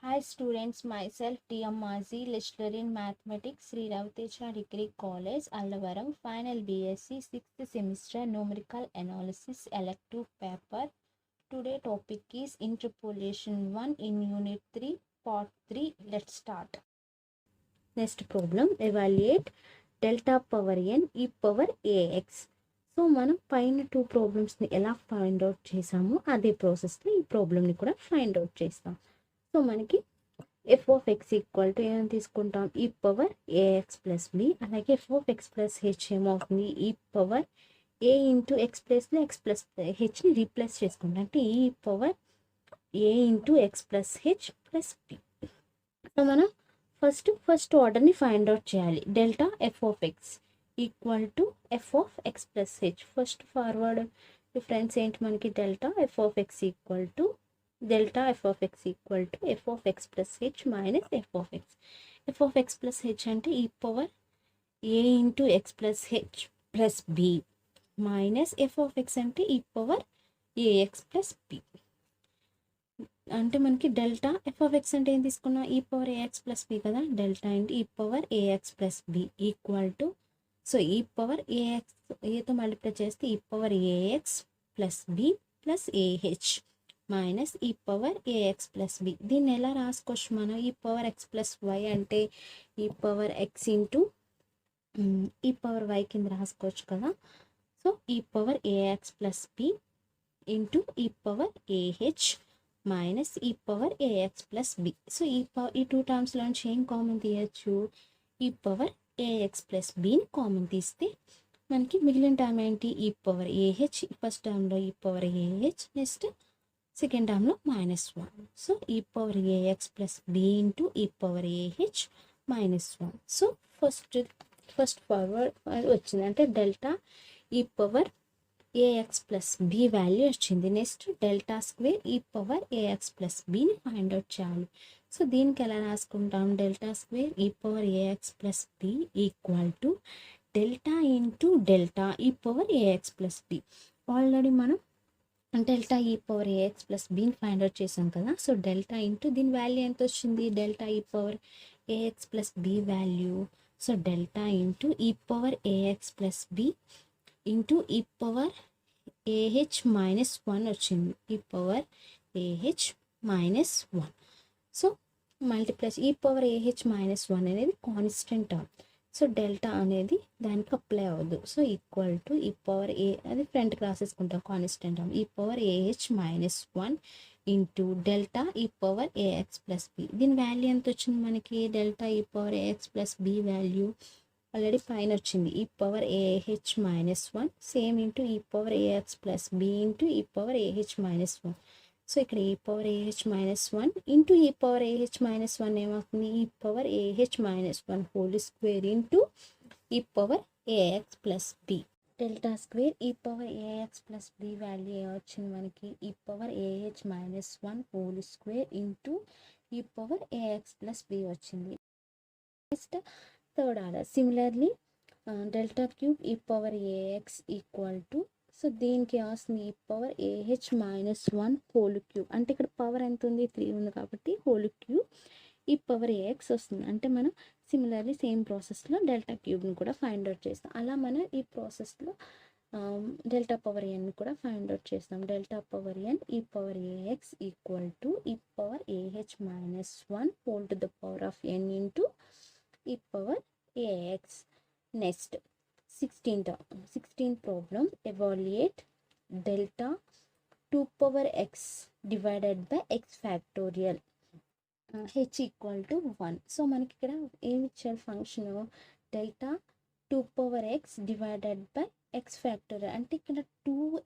Hi students, myself TM Mazi, lecturer in Mathematics, Sri Ravitecha Degree College, Allavaram, final BSc, 6th semester, numerical analysis, elective paper. Today topic is interpolation 1 in unit 3, part 3. Let's start. Next problem, evaluate delta power n e power ax. So మనం పైన 2 ప్రాబ్లమ్స్ని ఎలా find out చేసామో అదే ప్రాసెస్లో ఈ ప్రాబ్లమ్ని కూడా ఫైండ్ అవుట్ చేస్తాం. సో మనకి f of X equal to ఏమైనా తీసుకుంటాం e power AX plus b, అలాగే f of X plus h ఏమవుతుంది e power a into x ప్లస్లో ఎక్స్ ప్లస్ హెచ్ని రీప్లేస్ చేసుకుంటాం, అంటే ఈ power a into X plus h plus B. So మనం ఫస్ట్ ఆర్డర్ని ఫైండ్ అవుట్ చేయాలి. Delta F of X equal to f of X plus h. First forward difference ఏంటి మనకి, delta F of X equal to delta f of x equal to f of x plus h minus f of x. f of x plus h అంటే e power a into x plus h plus b minus f of x అంటే e power ax plus b. అంటే మనకి delta F of x అంటే ఏం తీసుకున్నాం e power AX plus B కదా, delta into e power AX plus B equal to, so e power A X ఏతో multiply చేస్తే e power AX plus B plus A H minus e power AX plus B. దీన్ని ఎలా రాసుకోవచ్చు మనం, ఈ power X plus Y అంటే ఈ power X into e power Y కింద రాసుకోవచ్చు కదా. So e power AX plus B into e power A H minus e power AX plus B. So e 2 టర్మ్స్లోంచి ఏం కామన్ తీయచ్చు, ఈ పవర్ ఏఎక్స్ ప్లస్ బిని కామన్ తీస్తే మనకి మిగిలిన టర్మ్ ఏంటి ఈ పవర్ ఏహెచ్. ఫస్ట్ టర్మ్లో ఈ పవర్ ఏహెచ్, నెక్స్ట్ సెకండ్ టర్మ్లో -1. So e power AX plus B into e power AH -1. So first forward వచ్చింది, అంటే delta e power AX plus B value వచ్చింది. Next delta square e power a x plus బిని find out చేయాలి. So దీనికి ఎలా రాసుకుంటాం, delta square e power AX plus B equal to delta into delta e power AX plus b. Already మనం delta e power a x plus బిని find out చేసాం కదా. So delta into దీని value ఎంత వచ్చింది, delta e power AX plus B value. So delta into e power AX plus B into e power AH -1 వచ్చింది, e power AH -1. So మల్టిప్లస్ ఈ power AH -1 అనేది constant term. So delta అనేది దానికి apply అవ్వదు. So equal to e power A అది ఫ్రంట్కి రాసేసుకుంటాం constant term, e power AH -1 into delta e power AX plus B. దీని వాల్యూ ఎంత వచ్చింది మనకి, delta e power AX plus B value already పైన వచ్చింది e power AH -1 same into e power AX plus B into e power AH -1. So ఇక్కడ e power AH -1 into e power AH -1 ఏమవుతుంది e power AH -1 whole square into e power AX plus b. Delta square e power AX plus B value ఏమొచ్చింది మనకి e power AH -1 whole square into e power AX plus b వచ్చింది. Next third order similarly delta cube e power a x equal to, so దీనికి వస్తుంది ఈ power AH -1 whole cube, అంటే ఇక్కడ power ఎంత ఉంది 3 ఉంది కాబట్టి whole cube e power AX వస్తుంది. అంటే మనం సిమిలర్లీ సేమ్ ప్రాసెస్లో డెల్టా క్యూబ్ని కూడా ఫైండ్ అవుట్ చేస్తాం. అలా మనం ఈ ప్రాసెస్లో డెల్టా పవర్ ఎన్ కూడా ఫైండ్ అవుట్ చేస్తాం. Delta power n e power a x equal to e power AH -1 whole to the power of n into e power a x. Next 16th problem, evaluate delta 2 power x divided by x factorial h equal to 1. So మనకి ఇక్కడ ఏమి ఇచ్చారు function delta 2 power x divided by x factorial, అంటే ఇక్కడ 2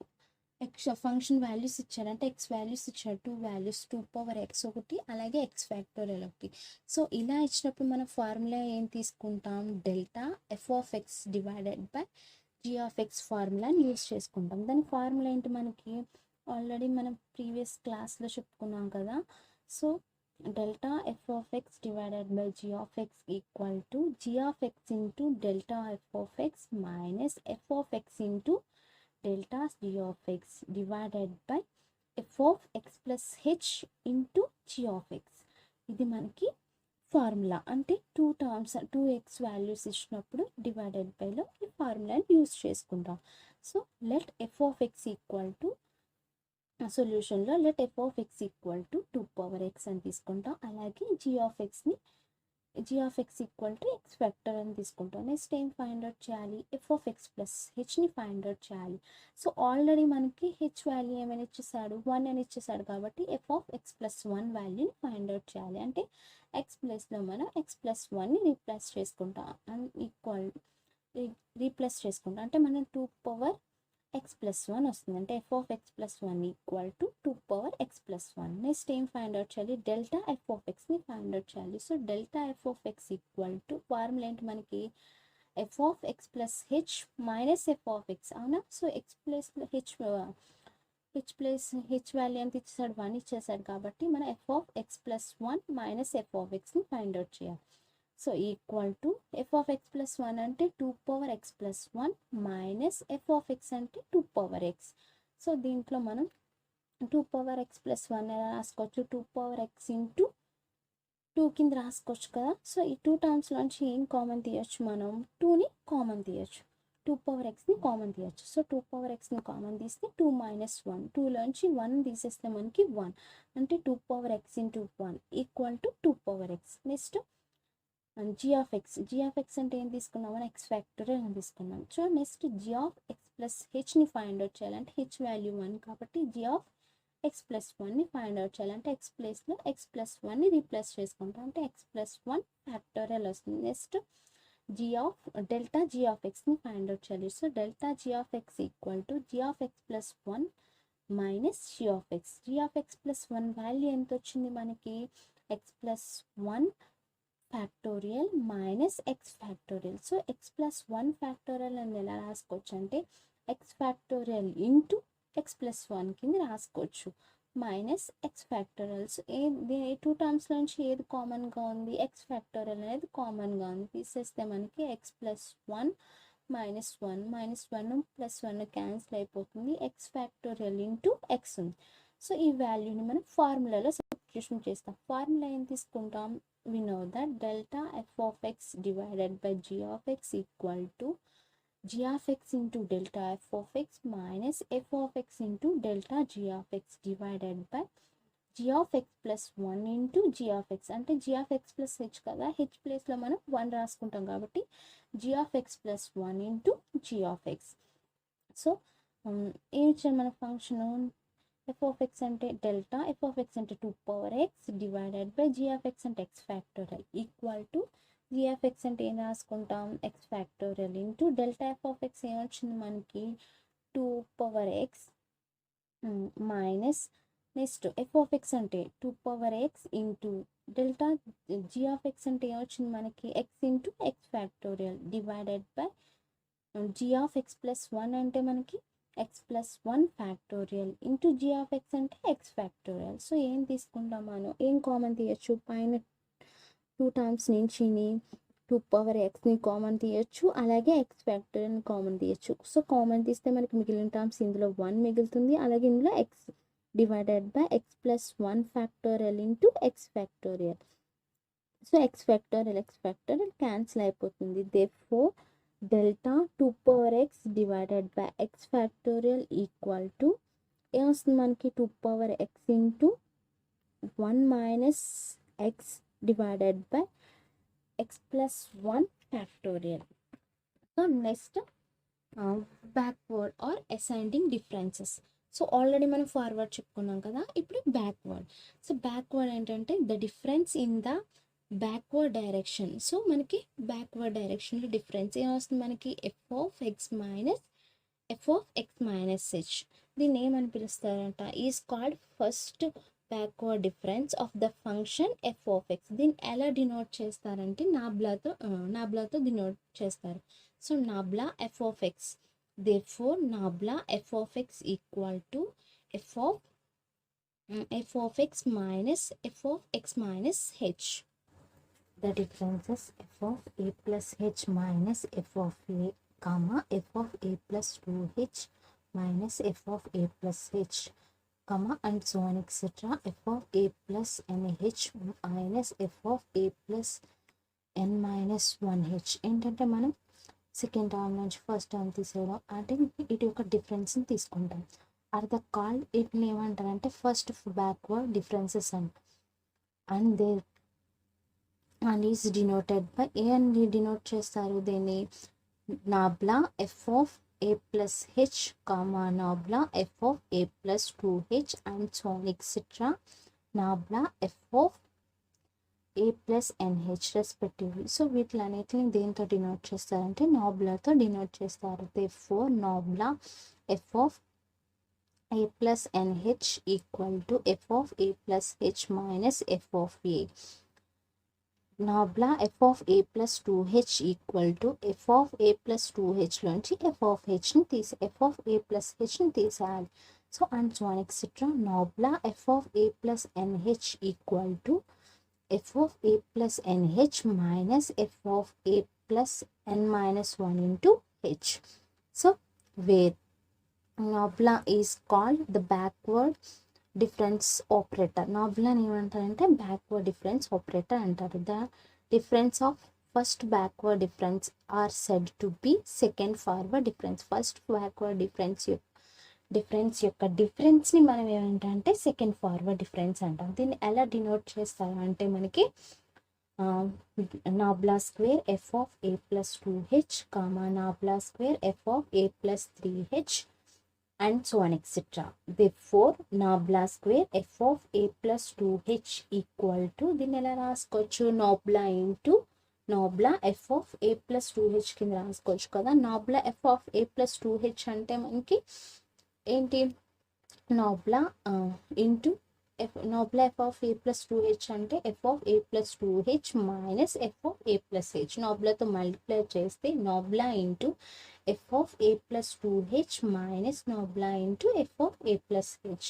x function values ఇచ్చారు, అంటే x values ఇచ్చారు 2 values 2 power x ఒకటి అలాగే x ఫ్యాక్టోరియల్ ఒకటి. సో ఇలా ఇచ్చినప్పుడు మన ఫార్ములా ఏం తీసుకుంటాం, delta F of X divided by G of x ఫార్ములాని యూజ్ చేసుకుంటాం. దాని ఫార్ములా ఏంటి మనకి ఆల్రెడీ మనం ప్రీవియస్ క్లాస్లో చెప్పుకున్నాం కదా. So delta F of X divided by G of X equal to G of X into delta F of X minus F of X into delta g of x divided by f of x plus h into g of x. ఇది మనకి formula. అంటే 2x values ఇచ్చినప్పుడు divided బైలో ఈ ఫార్ములాని use చేసుకుంటాం. So let f of X equal to సొల్యూషన్లో let f of X equal to 2x అని తీసుకుంటాం. అలాగే g of X equal to x factor అని తీసుకుంటాం. నెక్స్ట్ ఏం ఫైండ్ అవుట్ చేయాలి? ఎఫ్ ఆఫ్ ఎక్స్ ప్లస్ హెచ్ని ఫైండ్ అవుట్ చేయాలి. సో ఆల్రెడీ మనకి హెచ్ వాల్యూ ఏమైనా ఇచ్చేసాడు, 1 అని ఇచ్చేసాడు కాబట్టి ఎఫ్ ఆఫ్ ఎక్స్ ప్లస్ 1 వాల్యూని ఫైండ్ అవుట్ చేయాలి. అంటే ఎక్స్ ప్లేస్లో మనం ఎక్స్ ప్లస్ 1ని రీప్లేస్ చేసుకుంటాం. రీప్లేస్ చేసుకుంటాం అంటే మనం 2 x ప్లస్ 1 వస్తుంది. అంటే f of X plus 1 equal to 2x plus 1. Next ఏం ఫైండ్ అవుట్ చేయాలి? డెల్టా ఎఫ్ ఆఫ్ ఎక్స్ని ఫైండ్ అవుట్ చేయాలి. So delta F of X equal to formula ఏంటి మనకి? F of X plus h minus F of x, అవునా? So x ప్లేస్లో h value ఎంత ఇచ్చేసాడు? 1 ఇచ్చేసాడు కాబట్టి మనం f of X plus 1 minus F of ఎక్స్ని ఫైండ్ అవుట్ చేయాలి. So equal to f of X plus 1 అంటే 2x plus 1 minus F of x అంటే 2x. సో దీంట్లో మనం 2x ప్లస్ 1 ఎలా రాసుకోవచ్చు? 2x ఇంటూ 2 కింద రాసుకోవచ్చు కదా. సో ఈ 2 టర్మ్స్లోంచి ఏం కామన్ తీయచ్చు? మనం 2ని కామన్ తీయచ్చు, 2xని కామన్ తీయచ్చు. సో 2xని కామన్ తీస్తే 2 మైనస్ 1, 2లోంచి 1 తీసేస్తే మనకి 1 అంటే 2x into 1 equal to 2x. Next g of x అంటే ఏం తీసుకున్నాం? మనం ఎక్స్ ఫ్యాక్టోరియల్ అని తీసుకున్నాం. So next g of X plus హెచ్ని ఫైండ్ అవుట్ చేయాలంటే హెచ్ వాల్యూ 1 కాబట్టి జీ ఆఫ్ ఎక్స్ ప్లస్ 1ని ఫైండ్ అవుట్ చేయాలంటే ఎక్స్ ప్లేస్లో ఎక్స్ ప్లస్ 1ని రీప్లేస్ చేసుకుంటాం. అంటే ఎక్స్ ప్లస్ 1 ఫ్యాక్టోరియల్ వస్తుంది. నెక్స్ట్ డెల్టా జీ ఆఫ్ ఎక్స్ని ఫైండ్ అవుట్ చేయాలి. So delta g of X equal to G of X plus 1 minus G of X. G of X plus 1 value ఎంత వచ్చింది మనకి? X plus 1 factorial minus X factorial. So X plus 1 factorial అని ఎలా రాసుకోవచ్చు అంటే X factorial into X plus 1 కింద రాసుకోవచ్చు minus X factorials. ఈ 2 టర్మ్స్ నుంచి ఏది కామన్గా ఉంది? ఎక్స్ ఫ్యాక్టోరియల్ అనేది కామన్గా ఉంది. తీసేస్తే మనకి X plus 1 minus 1 plus 1 cancel అయిపోతుంది. ఎక్స్ ఫ్యాక్టోరియల్ ఇంటూ ఎక్స్ ఉంది. సో ఈ వాల్యూని మనం ఫార్ములాలో సబ్స్టిట్యూషన్ చేస్తాం. ఫార్ములా ఏం తీసుకుంటాం? We know that delta f of x divided by g of x equal to g of x into delta f of x minus f of x into delta g of x divided by g of x plus 1 into g of x. అంటే g of x plus h కదా, h ప్లేస్లో మనం 1 రాసుకుంటాం కాబట్టి g of x plus 1 into g of x. So ఏమి ఇచ్చారు మన function? F of x అంటే డెల్టా ఎఫ్ ఆఫ్ ఎక్స్ అంటే 2x divided by G of x అంటే X factorial equal to G of x అంటే ఏం రాసుకుంటాం? X factorial into delta F of x ఏమొచ్చింది మనకి? 2x minus next f of x అంటే 2x into delta g of x అంటే ఏమొచ్చింది మనకి? X into x factorial divided by G of X plus 1 అంటే మనకి X plus 1 factorial into g of x అంటే X factorial. So ఏం తీసుకుంటాం మనం? ఏం కామన్ తీయచ్చు? పైన 2 టర్మ్స్ నుంచి 2xని కామన్ తీయచ్చు, అలాగే ఎక్స్ ఫ్యాక్టోరియల్ని కామన్ తీయచ్చు. సో కామన్ తీస్తే మనకి మిగిలిన టర్మ్స్ ఇందులో 1 మిగులుతుంది, అలాగే ఇందులో x divided by x plus 1 factorial into x factorial. So x factorial cancel అయిపోతుంది. Therefore delta 2x divided by x factorial equal to ఏమొస్తుంది మనకి? 2x into 1 minus x divided by x plus 1 factorial. So next backward or ascending differences. So already మనం forward చెప్పుకున్నాం కదా, ఇప్పుడు backward. So backward ఏంటంటే the difference in the backward direction. So మనకి backward డైరెక్షన్లో difference ఏమొస్తుంది మనకి? F of X minus h. దీన్ని ఏమని పిలుస్తారంట? Is called first backward difference of the function f of x. దీన్ని ఎలా డినోట్ చేస్తారంటే నాబ్లాతో డినోట్ చేస్తారు. So nabla f of x. therefore nabla f of x equal to f of x minus h. The differences f of a plus h minus f of a comma f of a plus 2h minus f of a plus h. and so on etc. f of a plus nh minus f of a plus n minus 1h ఏంటంటే మనం second term నుంచి first term తీసేయడం అంటే ఇటు యొక్క డిఫరెన్స్ని తీసుకుంటాం. Are the called వీటిని ఏమంటారంటే first backward differences and they and is denoted by a అని డినోట్ చేస్తారు దీన్ని nabla f of a plus h comma nabla f of a plus 2h and so on etc. nabla f of a plus nh respectively. So వీటిలన్నిటిని దేంతో denote చేస్తారంటే నాబ్లాతో denote చేస్తారు. therefore nabla f of a plus nh equal to f of a plus h minus f of a. nabla f of a plus 2h equal to f of a plus 2h లోంచి f of h ని f of a plus h ని తీసేయాలి. So and so on etcetera nabla f of a plus nh equal to f of a plus nh minus f of a plus n minus 1 into h. So where nabla is called the backward difference operator. నాబ్లాని ఏమంటారంటే backward difference operator అంటారు. The difference of first backward difference are said to be second forward difference. First backward difference యొక్క డిఫరెన్స్ని మనం ఏమంటారంటే second forward difference అంటాం. దీన్ని ఎలా డినోట్ చేస్తారు అంటే మనకి nabla square f of a plus 2h comma nabla square f of a plus 3h and so on etc. therefore nabla square f of a plus 2h equal to దీన్ని ఎలా రాసుకోవచ్చు nabla into nabla f of a plus 2h కింద రాసుకోవచ్చు కదా. nabla f of a plus 2h అంటే మనకి ఏంటి nabla into nabla f of a plus 2h అంటే f of a plus 2h minus f of a plus h. nablaతో multiply చేస్తే nabla into f of a plus 2h minus nabla into f of a plus h.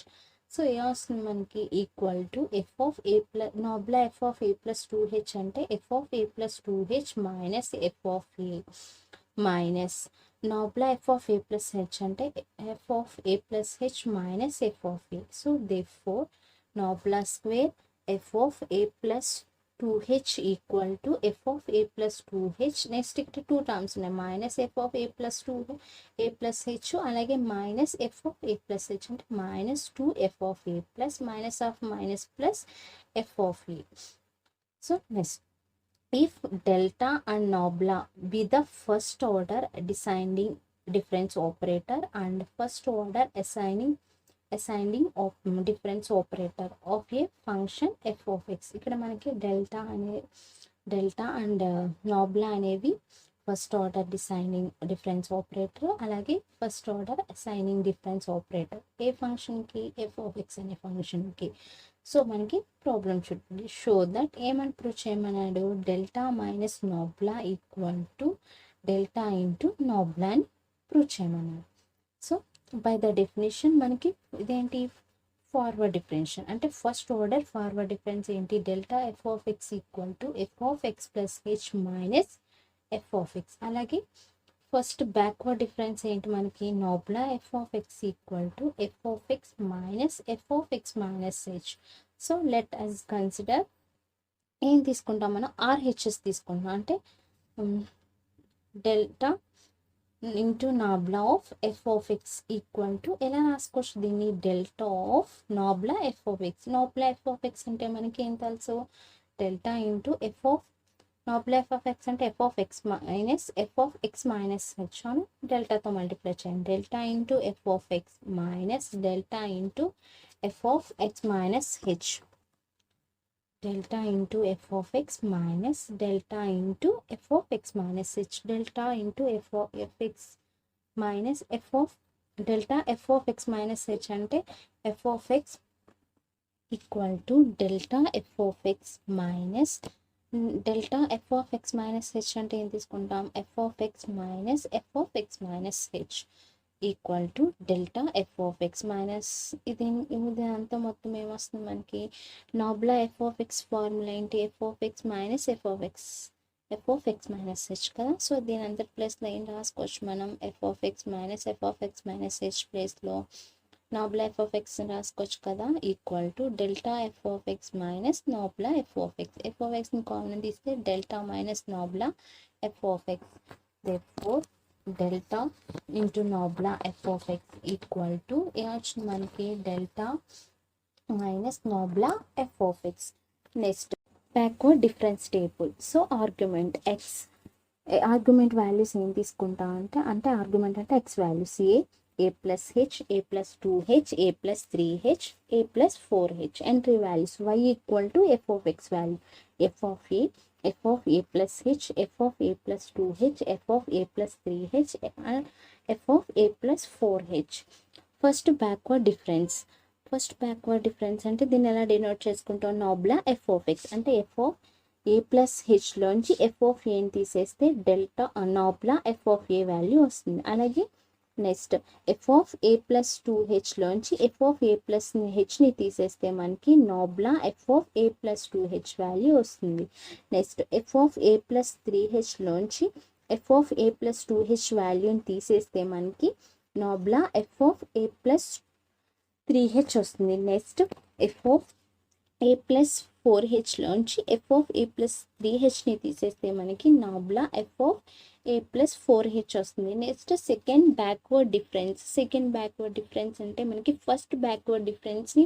So ఏ వస్తుంది మనకి equal to f of a plus nabla f of a plus 2h అంటే f of a plus 2h minus f of a minus nabla f of a plus h అంటే f of a plus h minus f of a. So therefore nabla square f of a plus 2h equal to f of a plus 2h. Next ఇక్కడ 2 terms ఉన్నాయి minus f of a plus 2 a plus h అలాగే minus f of a plus h అంటే minus 2 f of a plus minus of minus plus f of a. So next if delta and nabla be the first order deciding difference operator and first order assigning of difference operator of a function f of x. ఇక్కడ మనకి delta and nabla అనేవి first order descending difference operator అలాగే first order ascending difference operator ఏ ఫంక్షన్కి f of x అనే ఫంక్షన్కి. So మనకి problem should show that ఏమని ప్రూవ్ చేయమన్నాడు delta minus nabla equal to delta into nabla అని ప్రూవ్ చేయమన్నాడు. సో బై ద డెఫినేషన్ మనకి ఇదేంటి ఫార్వర్డ్ డిఫరెన్షియల్ అంటే ఫస్ట్ ఆర్డర్ ఫార్వర్డ్ డిఫరెన్స్ ఏంటి delta F of X equal to f of X plus h minus F of x. అలాగే first backward difference ఏంటి మనకి nabla f of X equal to f of X minus F of X minus h. So let us consider ఏం తీసుకుంటాం మనం RHS తీసుకుంటాం అంటే delta into nabla of f of X equal to ఎలా రాసుకోవచ్చు దీన్ని delta of nabla f of x. Nabla f of x అంటే మనకి ఏం తెలుసు delta into f of nabla f of x అంటే f of X minus F of X minus H అని డెల్టాతో multiply చేయండి. Delta into f of X minus delta into f of X minus H. delta into f of x minus delta into f of x minus h. delta into f of x minus f of delta f of x minus h అంటే f of x equal to delta f of x minus delta f of x minus h అంటే ఏం తీసుకుంటాం f of x minus f of x minus h equal to delta F of X minus ఇది అంతా మొత్తం ఏమొస్తుంది మనకి nabla f of x formula ఏంటి f of X minus F of X minus h కదా. సో దీని అంతటి ప్లేస్లో ఏం రాసుకోవచ్చు మనం f of X minus h ప్లేస్లో నాబ్లా ఎఫ్ ఆఫ్ ఎక్స్ రాసుకోవచ్చు కదా, equal to delta F of X minus nabla f of x. F of ఎక్స్ని కామన్ తీస్తే delta minus nabla f of X. Therefore delta into nabla f of X equal to ఏమొచ్చింది మనకి, delta minus nabla f of X. Next backward difference table. So argument X, argument values ఏం తీసుకుంటా అంటే argument అంటే X values A plus H, A plus 2h, A plus 3h, A plus 4h. Entry values y equal to f of X value, F of A, F of a plus H, F of a plus 2h, F of a plus 3h, f of a plus 4h. First backward difference అంటే దీన్ని ఎలా denote చేసుకుంటాం, nabla f of x అంటే f of a plus హెచ్లోంచి f of ఏని తీసేస్తే delta nabla f of a value వస్తుంది. అలాగే next f of a plus 2hలోంచి ఎఫ్ ఆఫ్ ఏ ప్లస్ హెచ్ని తీసేస్తే మనకి nabla f of a plus 2h value వస్తుంది. Next f of a plus 3hలోంచి f of a plus 2h వాల్యూని తీసేస్తే మనకి nabla f of a plus 3h వస్తుంది. Next f of a plus 4hలోంచి ఎఫ్ ఆఫ్ ఏ ప్లస్ 3hని తీసేస్తే మనకి nabla f of a plus 4h వస్తుంది. నెక్స్ట్ సెకండ్ బ్యాక్వర్డ్ డిఫరెన్స్ అంటే మనకి ఫస్ట్ బ్యాక్వర్డ్ డిఫరెన్స్ని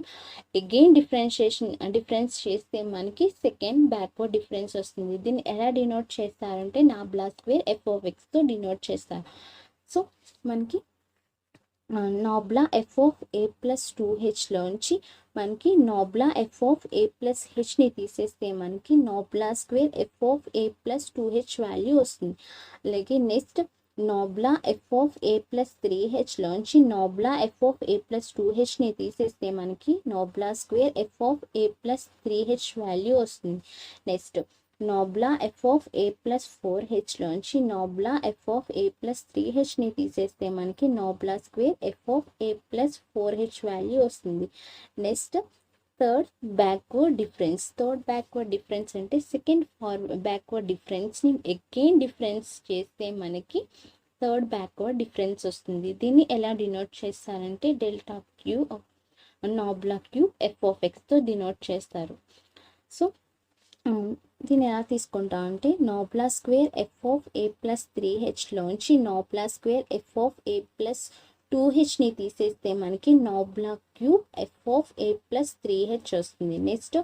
అగైన్ డిఫరెన్స్ చేస్తే మనకి సెకండ్ బ్యాక్వర్డ్ డిఫరెన్స్ వస్తుంది. దీన్ని ఎలా డినోట్ చేస్తారంటే నాబ్లా స్క్వేర్ ఎఫ్ ఆఫ్ ఎక్స్తో డినోట్ చేస్తారు. సో మనకి nabla f of a plus 2hలోంచి మనకి nabla f of a plus హెచ్ని తీసేస్తే మనకి nabla square f of a plus 2h value వస్తుంది. అలాగే next nabla f of a plus 3hలోంచి nabla f of a plus 2hని తీసేస్తే మనకి nabla square f of a plus 3h value వస్తుంది. Next nabla f of a plus 4hలోంచి nabla f of a plus 3hని తీసేస్తే మనకి nabla square f of a plus 4h value వస్తుంది. Next third backward difference అంటే second backward డిఫరెన్స్ని again difference చేస్తే మనకి థర్డ్ బ్యాక్వర్డ్ డిఫరెన్స్ వస్తుంది. దీన్ని ఎలా డినోట్ చేస్తారంటే delta cube nabla cube f of ఎక్స్తో డినోట్ చేస్తారు. సో దీన్ని ఎలా తీసుకుంటా అంటే nabla square f of a plus 3hలోంచి nabla square f of a plus 2hని తీసేస్తే మనకి nabla cube f of a plus 3h వస్తుంది. Next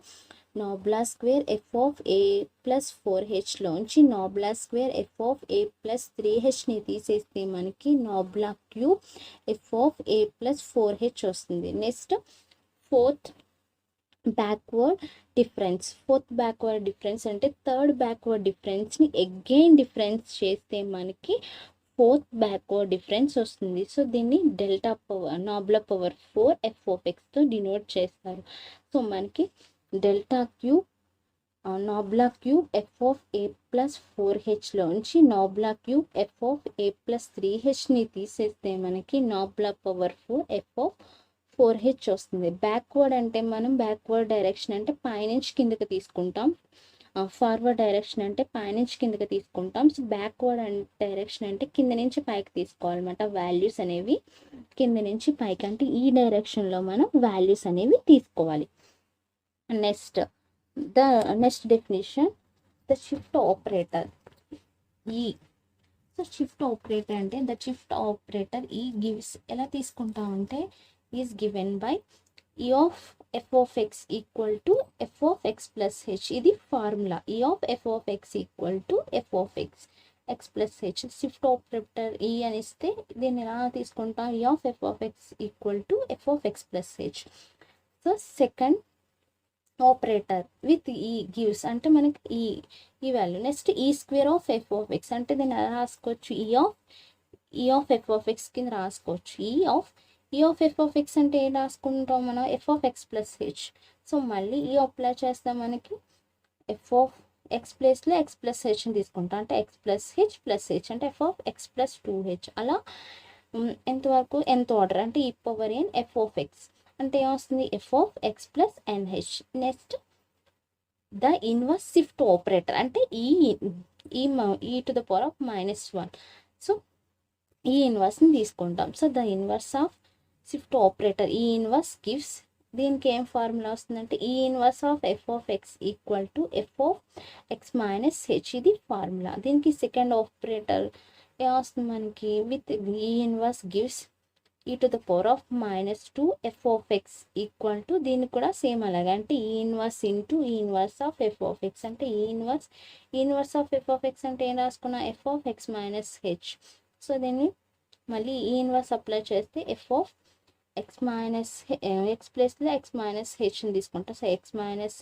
nabla square f of a plus 4hలోంచి nabla square f of a plus 3hని తీసేస్తే మనకి nabla cube f of a plus 4h వస్తుంది. Next fourth backward difference అంటే third backward డిఫరెన్స్ని again difference చేస్తే మనకి ఫోర్త్ బ్యాక్వర్డ్ డిఫరెన్స్ వస్తుంది. సో దీన్ని delta power nabla power 4 f of ఎక్స్తో డినోట్ చేస్తారు. సో మనకి delta cube nabla cube f of a plus 4hలోంచి nabla cube f of a plus 3hని తీసేస్తే మనకి nabla power 4 f of 4h వస్తుంది. బ్యాక్వర్డ్ అంటే మనం బ్యాక్వర్డ్ డైరెక్షన్ అంటే పైనుంచి కిందకి తీసుకుంటాం, ఫార్వర్డ్ డైరెక్షన్ అంటే పైనుంచి కిందకి తీసుకుంటాం. సో బ్యాక్వర్డ్ డైరెక్షన్ అంటే కింద నుంచి పైకి తీసుకోవాలన్నమాట. వాల్యూస్ అనేవి కింద నుంచి పైకి అంటే ఈ డైరెక్షన్లో మనం వాల్యూస్ అనేవి తీసుకోవాలి. Next definition the shift operator ఈ. సో షిఫ్ట్ ఆపరేటర్ అంటే ద షిఫ్ట్ ఆపరేటర్ ఈ గివ్స్ ఎలా తీసుకుంటామంటే is given by e of f of x equal to f of x plus h. ఇది formula e of f of x equal to f of x plus h. Shift operator e అని ఇస్తే దీన్ని ఎలా తీసుకుంటాం, e of f of x equal to f of x plus h. So second operator with ఈ gives అంటే మనకి ఈ value. Next ఈ square of f of x అంటే దీన్ని ఎలా రాసుకోవచ్చు, ఈ ఆఫ్ ఎఫ్ ఆఫ్ ఎక్స్ కింద రాసుకోవచ్చు. ఈ ఆఫ్ ఎఫ్ ఆఫ్ ఎక్స్ అంటే ఏం రాసుకుంటాం మనం, f of X plus h. So మళ్ళీ ఈ అప్లై చేస్తే మనకి ఎఫ్ ఆఫ్ ఎక్స్ ప్లేస్లో ఎక్స్ ప్లస్ హెచ్ని తీసుకుంటాం అంటే ఎక్స్ ప్లస్ హెచ్ అంటే f of X plus 2h. అలా ఎంతవరకు ఎంత ఆర్డర్ అంటే ఈ power n f of x అంటే ఏమొస్తుంది, f of X plus n h. Next the inverse shift operator అంటే ఈ to the power of -1. So ఈ ఇన్వర్స్ని తీసుకుంటాం. So the inverse of shift operator ఈ ఇన్వర్స్ గివ్స్, దీనికి ఏం ఫార్ములా వస్తుందంటే ఈ inverse of f of X equal to f of X minus H, ఇది ఫార్ములా. దీనికి సెకండ్ ఆపరేటర్ ఏమొస్తుంది మనకి, విత్ ఈ ఇన్వర్స్ గివ్స్ ఈ to the power of minus 2 F of X equal to, దీనికి కూడా సేమ్ అలాగే, అంటే ఈ ఇన్వర్స్ ఇంటూ ఈ inverse of f of x, అంటే ఈ inverse of f of x అంటే ఏం రాసుకున్నా, F of X minus h. So దీన్ని మళ్ళీ ఈ ఇన్వర్స్ అప్లై చేస్తే f of X minus x ప్లేస్లో ఎక్స్ మైనస్ హెచ్ని తీసుకుంటాం. సో ఎక్స్ మైనస్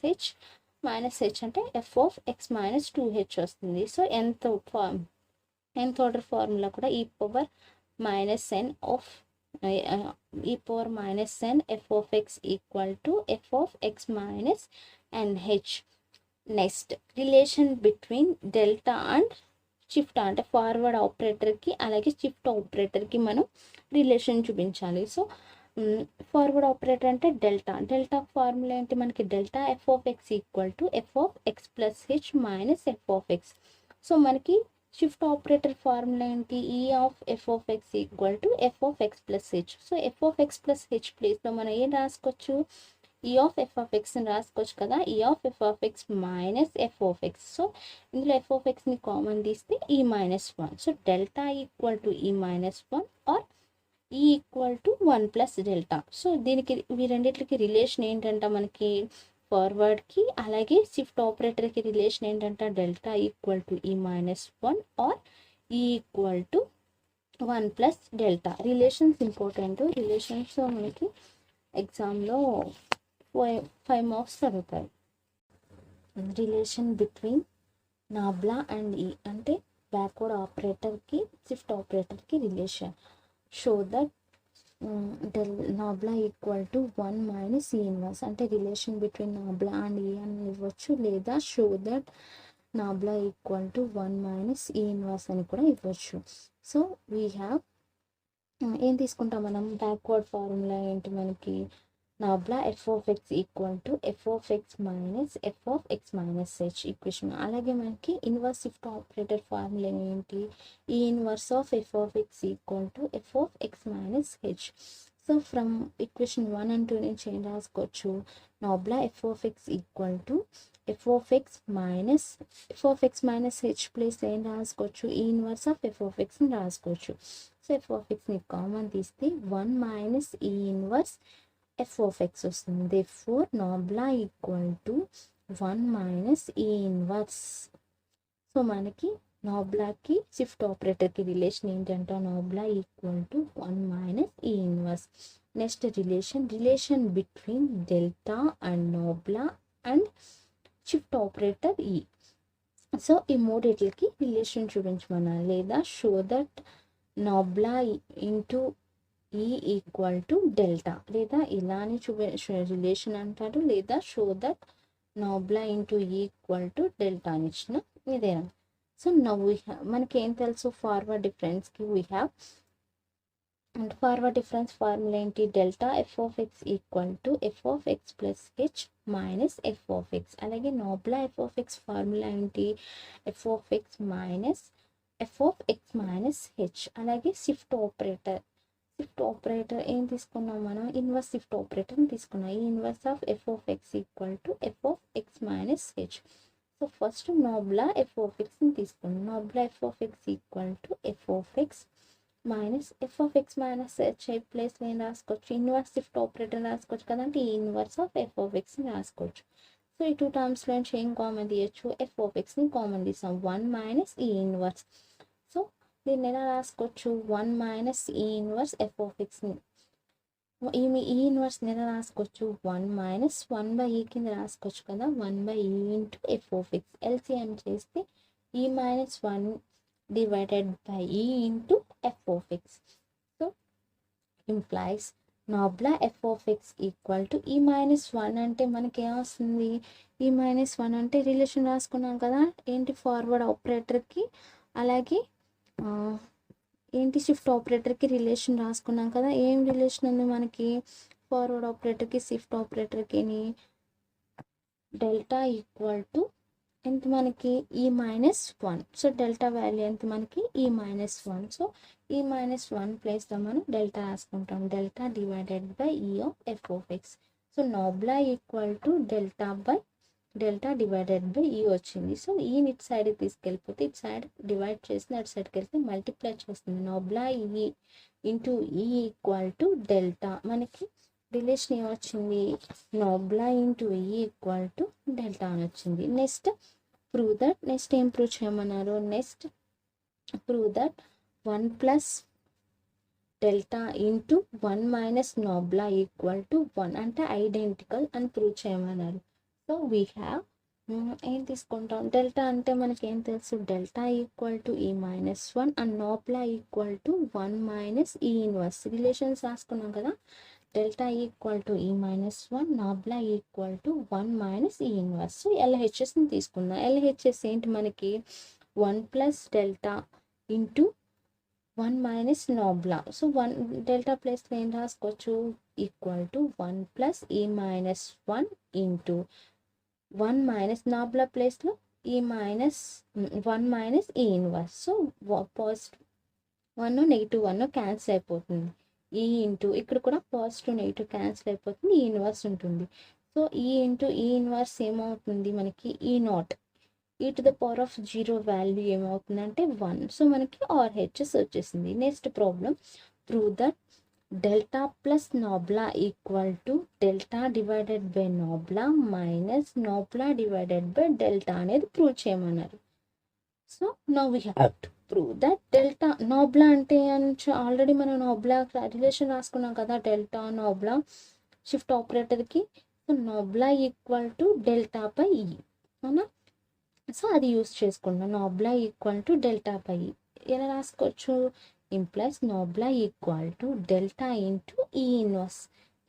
హెచ్ అంటే f of X minus 2h వస్తుంది. సో nth ఆర్డర్ ఫార్ములా కూడా ఈ power minus n of e power minus n f of x equal to f of x minus nh. Next relation between delta and shift, అంటే forward ఆపరేటర్కి అలాగే shift ఆపరేటర్కి మనం relation చూపించాలి. So forward operator అంటే delta formula ఏంటి మనకి, delta F of X equal to f of X plus h minus F of x. So మనకి shift operator formula ఏంటి, ఈ of f of X equal to f of X plus h. So F of X plus H ప్లేస్లో మనం ఏం రాసుకోవచ్చు, ఈ of f of ఎక్స్ని రాసుకోవచ్చు కదా, ఈ of f of X minus F of x. So ఇందులో ఎఫ్ ఆఫ్ ఎక్స్ని కామన్ తీస్తే ఈ minus 1. So delta equal to ఈ మైనస్ 1 ఆర్ ఈ equal to 1 plus delta. So దీనికి ఈ రెండింటికి రిలేషన్ ఏంటంటే మనకి ఫార్వర్డ్కి అలాగే షిఫ్ట్ ఆపరేటర్కి రిలేషన్ ఏంటంటే డెల్టా ఈక్వల్ టు ఈ మైనస్ 1 ఆర్ ఈ equal to 1 plus delta. Relations important, relations మనకి ఎగ్జామ్లో 5 మార్క్స్ చదువుతారు. Relation between nabla and E, అంటే బ్యాక్వర్డ్ ఆపరేటర్కి షిఫ్ట్ ఆపరేటర్కి relation. Show that nabla equal to 1 minus ఈ ఇన్వర్స్, అంటే relation between nabla and E అని ఇవ్వచ్చు, లేదా show that nabla equal to 1 minus ఈ ఇన్వర్స్ అని కూడా ఇవ్వచ్చు. సో వీ హ్యావ్ ఏం తీసుకుంటాం మనం, బ్యాక్వర్డ్ ఫార్ములా ఏంటి మనకి, nabla f of X equal to f of X minus F of X minus H equation. అలాగే మనకి ఇన్వర్స్ షిఫ్ట్ ఆపరేటర్ ఫార్ములా ఏంటి, ఈ inverse of f of X equal to f of X minus h. So from equation 1 and 2 నుంచి ఏం రాసుకోవచ్చు, nabla f of X equal to f of X minus H place ఏం రాసుకోవచ్చు, ఈ inverse of f of ఎక్స్ని రాసుకోవచ్చు. So F of ఎక్స్ని common తీస్తే 1 మైనస్ ఈ ఇన్వర్స్ ఎఫ్ ఆఫ్ ఎక్స్ వస్తుంది. Therefore nabla equal to 1 minus ఈ ఇన్వర్స్. సో మనకి నాబ్లాకి షిఫ్ట్ ఆపరేటర్కి రిలేషన్ ఏంటంటే నాబ్లా ఈక్వల్ టు 1 మైనస్ ఈ inverse. Next relation between delta and nabla and shift operator ఈ. సో ఈ మూడిట్లకి రిలేషన్ చూపించమన్నా, లేదా షో దట్ నాబ్లా ఇంటూ ఈ ఈక్వల్ టు డెల్టా, లేదా ఇలానే రిలేషన్ అంటారు, లేదా show that nabla into equal to delta అని ఇచ్చిన ఇదేనా. సో నవ్ మనకి ఏం తెలుసు, ఫార్వర్డ్ డిఫరెన్స్కి వీ హ్యావ్, అంటే ఫార్వర్డ్ డిఫరెన్స్ ఫార్ములా ఏంటి, delta F of X equal to f of X plus h minus F of x. అలాగే nabla f of x formula ఏంటి, f of X minus F of X minus h. అలాగే shift operator ఏం తీసుకున్నాం మనం, inverse shift ఆపరేటర్ని తీసుకున్నాం, E inverse of f of X equal to f of X minus h. So first nabla f of ఎక్స్ని తీసుకున్నాం, nabla f of X equal to f of X minus F of X minus h ప్లేస్లో ఏం రాసుకోవచ్చు, inverse shift operator రాసుకోవచ్చు కదంటే E inverse of f of ఎక్స్ని రాసుకోవచ్చు. So e 2 టర్మ్స్లో నుంచి ఏం కామన్ తీయచ్చు, ఎఫ్ ఆఫ్ ఎక్స్ని కామన్ తీసాం, 1 మైనస్ ఈ ఇన్వర్స్. సో దీన్ని ఎలా రాసుకోవచ్చు, 1 మైనస్ ఈ ఇన్వర్స్ ఎఫ్ ఆఫ్ ఎక్స్ని, ఈ ఇన్వర్స్ని ఎలా రాసుకోవచ్చు, 1 మైనస్ 1 బై ఈ కింద రాసుకోవచ్చు కదా, 1 బై ఈ into f of X. LCM చేస్తే ఈ మైనస్ 1 డివైడెడ్ బై ఈ into f of x. So implies nabla f of X equal to ఈ మైనస్ 1 అంటే మనకి ఏమొస్తుంది, ఈ మైనస్ 1 అంటే రిలేషన్ రాసుకున్నాం కదా ఏంటి, ఫార్వర్డ్ ఆపరేటర్కి అలాగే ఏంటి షిఫ్ట్ ఆపరేటర్కి రిలేషన్ రాసుకున్నాం కదా. ఏం రిలేషన్ ఉంది మనకి, ఫార్వర్డ్ ఆపరేటర్కి షిఫ్ట్ ఆపరేటర్కి డెల్టా ఈక్వల్ టు ఎంత మనకి E-1. సో డెల్టా వాల్యూ ఎంత మనకి E-1. సో E-1 ప్లేస్లో మనం డెల్టా రాసుకుంటాం. Delta divided by E of f of x. So nabla equal to delta divided by E వచ్చింది. సో ఈని ఇటు సైడ్ తీసుకెళ్ళిపోతే ఇటు సైడ్ డివైడ్ చేసి అటు సైడ్కి వెళ్తే మల్టిప్లై చేస్తుంది. Nabla E into E equal to delta. మనకి రిలేషన్ ఏమొచ్చింది, nabla into E equal to delta అని వచ్చింది. నెక్స్ట్ ఏం ప్రూవ్ చేయమన్నారు, prove that 1 plus delta into 1 minus nabla equal to 1 అంటే ఐడెంటికల్ అని ప్రూవ్ చేయమన్నారు. సో వీ హ్యావ్ ఏం తీసుకుంటాం, డెల్టా అంటే మనకి ఏం తెలుసు, delta equal to E-1 and nabla equal to 1 minus E inverse. Relations రాసుకున్నాం కదా, delta equal to E-1, nabla equal to 1 minus E inverse. So LHSని తీసుకుందాం. LHS ఏంటి మనకి 1 plus delta into 1 minus nabla. So 1 delta ప్లేస్లో ఏం రాసుకోవచ్చు, equal to 1 plus E-1 into 1 minus nabla ప్లేస్లో E-1 minus E inverse. So positive 1 negative 1 cancel అయిపోతుంది. E into ఇక్కడ కూడా పాజిటివ్ నెగిటివ్ క్యాన్సిల్ అయిపోతుంది, E ఇన్వర్స్ ఉంటుంది. So E into E inverse ఏమవుతుంది మనకి E0. E to the power of 0 value ఏమవుతుందంటే 1. So మనకి RHS వచ్చేసింది. Next problem, prove that delta plus nabla equal to delta divided by nabla minus nabla divided by delta అనేది prove చేయమన్నారు. So now we have to prove that delta nabla అంటే already మనం nabla relation రాసుకున్నాం కదా, delta nabla shift ఆపరేటర్కి. So nabla equal to delta by E అవునా. So అది use చేసుకున్నాం. Nabla equal to delta by E ఎలా రాసుకోవచ్చు, implies nabla equal to delta into E inverse.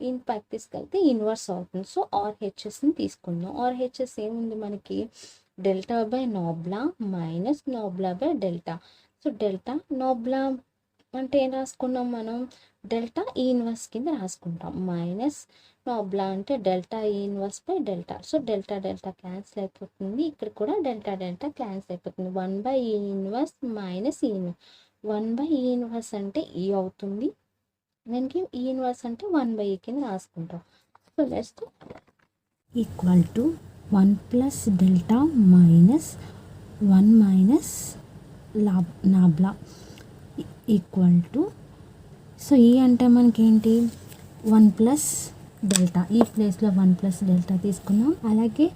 ఇన్ పైకి తీసుకెళ్తే ఇన్వర్స్ అవుతుంది. సో RHSని తీసుకుందాం. RHS ఏముంది మనకి, delta by nabla minus nabla by delta. So delta nabla అంటే ఏం రాసుకున్నాం మనం, డెల్టా E ఇన్వర్స్ కింద రాసుకుంటాం. మైనస్ నాబ్లా అంటే delta E inverse by delta. So delta cancel అయిపోతుంది, ఇక్కడ కూడా డెల్టా క్యాన్సిల్ అయిపోతుంది. 1 by E inverse minus E inverse. 1 by E inverse అంటే E అవుతుంది, దానికి E ఇన్వర్స్ అంటే 1 బై E కింద రాసుకుంటాం. So next equal to 1 plus delta minus 1 minus nabla equal to, so ఈ అంటే మనకేంటి 1 ప్లస్ డెల్టా, ఈ ప్లేస్లో 1 ప్లస్ డెల్టా తీసుకున్నాం. అలాగే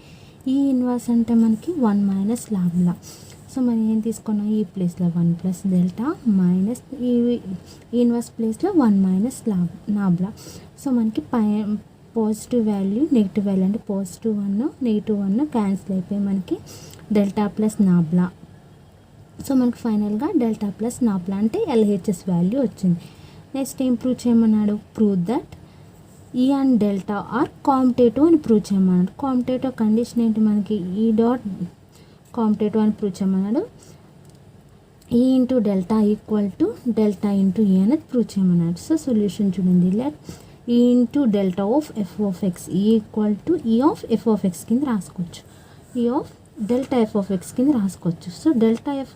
ఈ ఇన్వర్స్ అంటే మనకి 1 మైనస్ నాబ్లా. సో మనం ఏం తీసుకున్నాం, ఈ ప్లేస్లో 1 ప్లస్ డెల్టా మైనస్ ఈ ఇన్వర్స్ ప్లేస్లో 1 మైనస్ నాబ్లా. సో మనకి పాజిటివ్ వాల్యూ నెగిటివ్ వాల్యూ అంటే పాజిటివ్ 1 నెగిటివ్ 1 క్యాన్సిల్ అయిపోయి మనకి డెల్టా ప్లస్ నాబ్లా. సో మనకి ఫైనల్గా డెల్టా ప్లస్ నాబ్లా అంటే LHS వాల్యూ వచ్చింది. నెక్స్ట్ ఏం ప్రూవ్ చేయమన్నాడు, prove that E and delta are competitive అని ప్రూవ్ చేయమన్నాడు. కాంపిటేటివ్ కండిషన్ ఏంటి మనకి, E డాట్ కాంపిటేటివ్ అని ప్రూవ్ చేయమన్నాడు. E into delta equal to delta into E అనేది ప్రూవ్ చేయమన్నాడు. సో సొల్యూషన్ చూడండి, let E into delta of f of X equal to E of f of x కింద రాసుకోవచ్చు, E of delta F of x కింద రాసుకోవచ్చు. So delta F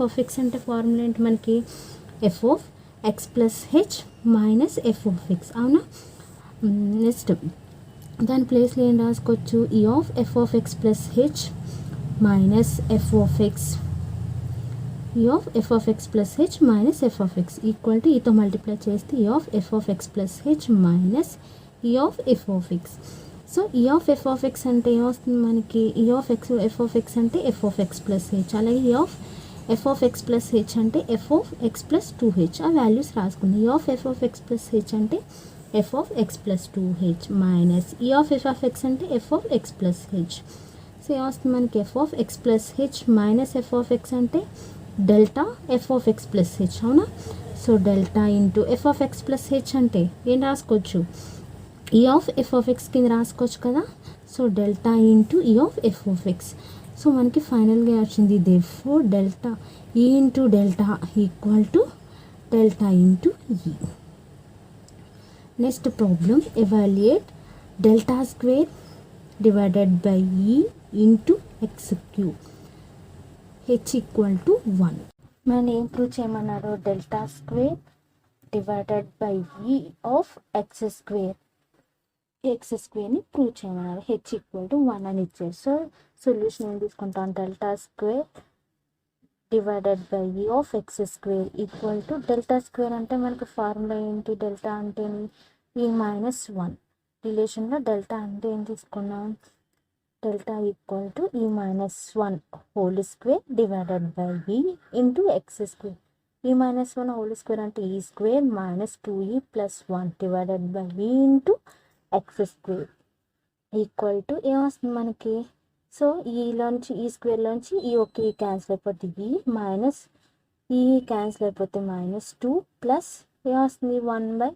of x అంటే formula ఏంటి మనకి, f of X plus h minus F of x అవునా. Next దాని ప్లేస్లో ఏం రాసుకోవచ్చు, E of f of X plus h minus F of X, E of f of X plus h minus F of X equal to ఈతో multiply చేస్తే E of f of X plus h minus E of f of x. So E of f of x అంటే ఏమొస్తుంది మనకి, E of f of x అంటే f of X plus h, అలాగే E of f of X plus h అంటే f of X plus 2h. ఆ values రాసుకుంది. E of f of X plus h అంటే f of X plus 2h minus E of f of x అంటే f of X plus h. So ఏమొస్తుంది మనకి, f of X plus h minus F of x అంటే delta F of X plus h అవునా. So delta into f of X plus h అంటే ఏం రాసుకోవచ్చు, E of f of x కింద రాసుకోవచ్చు కదా. So delta into E of f of x. So మనకి ఫైనల్గా వచ్చింది, therefore delta E into delta equal to delta into E. Next problem, evaluate delta square divided by E into X cube H equal to 1. మనం ఏం prove చేయమన్నారు? Delta square divided by ఈ of X స్క్వేర్ని prove చేయమన్నారు. H equal to 1 అని ఇచ్చారు. So solution ఏం తీసుకుంటాం? Delta square divided by ఈ of X square equal to delta square అంటే మనకు ఫార్ములా ఏంటి? డెల్టా అంటే ఈ -1 రిలేషన్లో డెల్టా అంటే ఏం తీసుకున్నాం? డెల్టా ఈక్వల్ టు ఈ -1 హోల్ స్క్వేర్ డివైడెడ్ బై ఈ ఇంటూ ఎక్స్ స్క్వేర్. ఈ -1 హోల్ స్క్వేర్ అంటే ఈ స్క్వేర్ -2e + 1 డివైడెడ్ బై ఈ into X square equal to ఏమొస్తుంది మనకి? సో ఈలోంచి ఈ స్క్వేర్లోంచి ఈ ఒకే క్యాన్సిల్ అయిపోతే ఈ క్యాన్సిల్ అయిపోతే -2 ప్లస్ ఏమొస్తుంది 1/,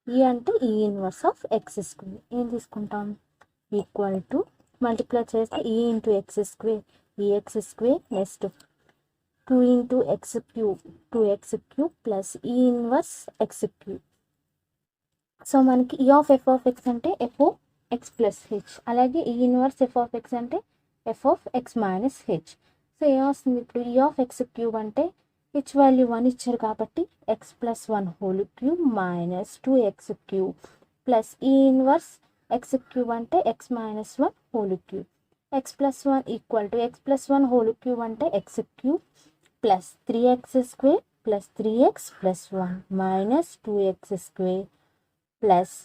ఈ అంటే ఈ ఇన్వర్స్ ఆఫ్ ఎక్స్ స్క్వేర్ ఏం తీసుకుంటాం? ఈక్వల్ టు మల్టిప్లై చేస్తే ఈ ఇంటూ ఎక్స్ స్క్వేర్, ఈ X square next 2 into X cube, 2x cube plus ఈ ఇన్వర్స్ ఎక్స్ క్యూబ్. సో మనకి ఈ ఆఫ్ ఎఫ్ ఆఫ్ ఎక్స్ అంటే f(x + h), అలాగే ఈ ఇన్వర్స్ ఎఫ్ ఆఫ్ ఎక్స్ అంటే f(x - h). సో ఏమొస్తుంది ఇప్పుడు? ఈ ఆఫ్ ఎక్స్ క్యూబ్ అంటే h వాల్యూ 1 ఇచ్చారు కాబట్టి x + 1 whole cube -2x cube plus ఈ ఇన్వర్స్ ఎక్స్ క్యూబ్ అంటే x - 1 whole cube. x + 1 equal to x + 1 whole cube అంటే x cube plus 3x square plus 3x + 1 -2x square plus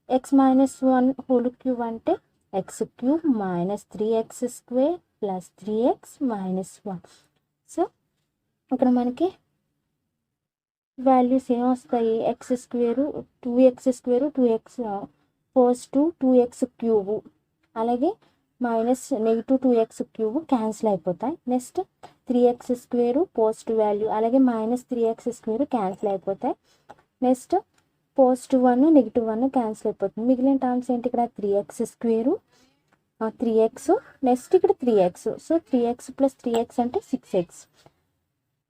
x - 1 whole cube అంటే x cube -3x square plus 3x - 1. So ఇక్కడ మనకి values ఏమొస్తాయి? X square 2x square 2x first 2x cube అలాగే -2x cube cancel అయిపోతాయి. Next 3x square positive value అలాగే -3x square cancel అయిపోతాయి. Next +1 -1 cancel అయిపోతుంది. మిగిలిన టర్మ్స్ ఏంటి? ఇక్కడ 3x స్క్వేరు 3x నెక్స్ట్ ఇక్కడ 3x. సో 3x + 3x అంటే 6x.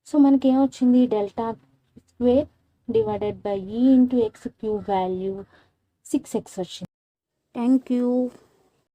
సో మనకి ఏమొచ్చింది? డెల్టా స్క్వేర్ డివైడెడ్ బై ఈ into X cube value 6x వచ్చింది. Thank you.